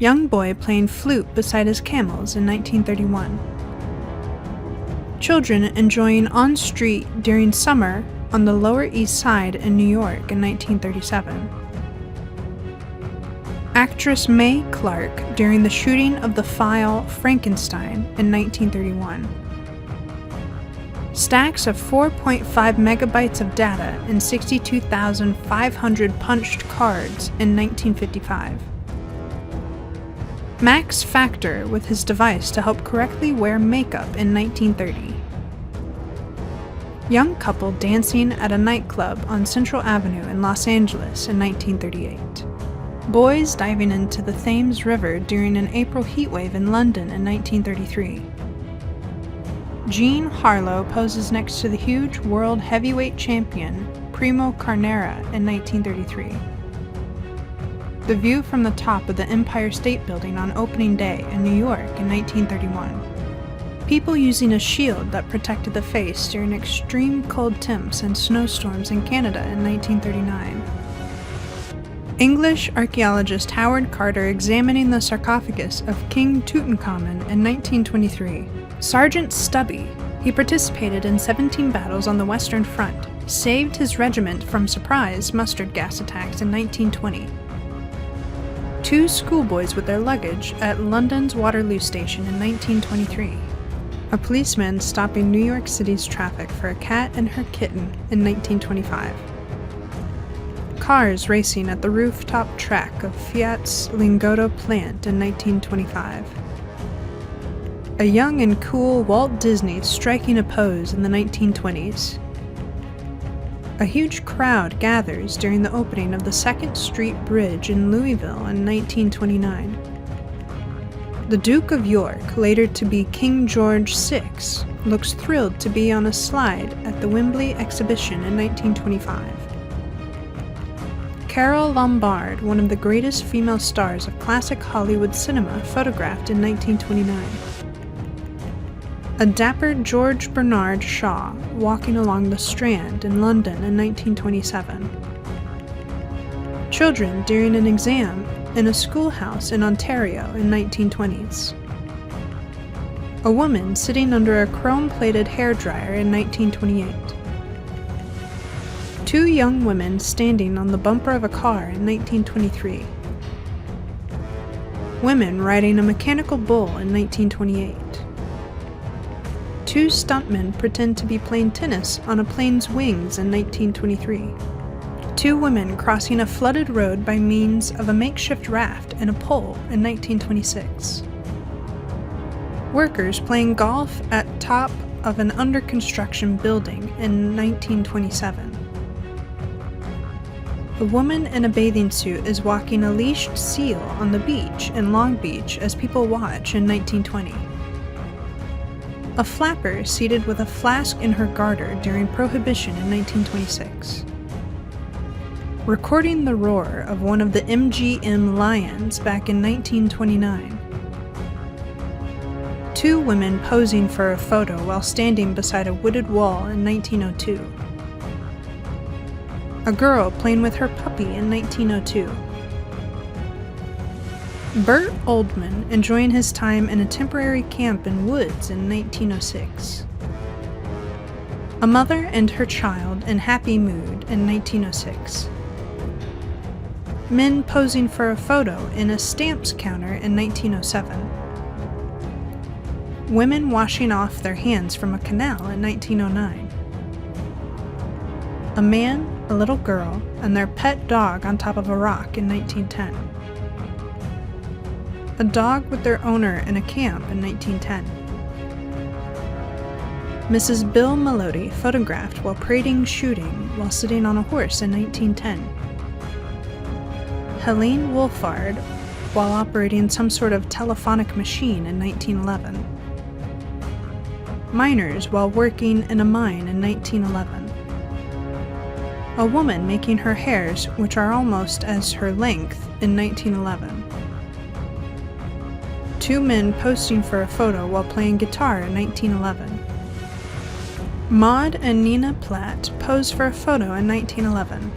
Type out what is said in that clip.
Young boy playing flute beside his camels in 1931. Children enjoying on street during summer on the Lower East Side in New York in 1937. Actress Mae Clarke during the shooting of the file Frankenstein in 1931. Stacks of 4.5 megabytes of data and 62,500 punched cards in 1955. Max Factor with his device to help correctly wear makeup in 1930. Young couple dancing at a nightclub on Central Avenue in Los Angeles in 1938. Boys diving into the Thames River during an April heatwave in London in 1933. Jean Harlow poses next to the huge world heavyweight champion Primo Carnera in 1933. The view from the top of the Empire State Building on opening day in New York in 1931. People using a shield that protected the face during extreme cold temps and snowstorms in Canada in 1939. English archaeologist Howard Carter examining the sarcophagus of King Tutankhamun in 1923. Sergeant Stubby. He participated in 17 battles on the Western Front, saved his regiment from surprise mustard gas attacks in 1920. Two schoolboys with their luggage at London's Waterloo Station in 1923. A policeman stopping New York City's traffic for a cat and her kitten in 1925. Cars racing at the rooftop track of Fiat's Lingotto plant in 1925. A young and cool Walt Disney striking a pose in the 1920s. A huge crowd gathers during the opening of the 2nd Street Bridge in Louisville in 1929. The Duke of York, later to be King George VI, looks thrilled to be on a slide at the Wembley exhibition in 1925. Carole Lombard, one of the greatest female stars of classic Hollywood cinema, photographed in 1929. A dapper George Bernard Shaw walking along the Strand in London in 1927. Children during an exam in a schoolhouse in Ontario in 1920s. A woman sitting under a chrome-plated hairdryer in 1928. Two young women standing on the bumper of a car in 1923. Women riding a mechanical bull in 1928. Two stuntmen pretend to be playing tennis on a plane's wings in 1923. Two women crossing a flooded road by means of a makeshift raft and a pole in 1926. Workers playing golf at top of an under-construction building in 1927. A woman in a bathing suit is walking a leashed seal on the beach in Long Beach as people watch in 1920. A flapper seated with a flask in her garter during Prohibition in 1926. Recording the roar of one of the MGM Lions back in 1929. Two women posing for a photo while standing beside a wooded wall in 1902. A girl playing with her puppy in 1902. Burt Oldman enjoying his time in a temporary camp in woods in 1906. A mother and her child in happy mood in 1906. Men posing for a photo in a stamps counter in 1907. Women washing off their hands from a canal in 1909. A man, a little girl, and their pet dog on top of a rock in 1910. A dog with their owner in a camp in 1910. Mrs. Bill Melody photographed while parading shooting while sitting on a horse in 1910. Helene Wolfard while operating some sort of telephonic machine in 1911. Miners while working in a mine in 1911. A woman making her hairs, which are almost as her length, in 1911. Two men posting for a photo while playing guitar in 1911. Maud and Nina Platt posed for a photo in 1911.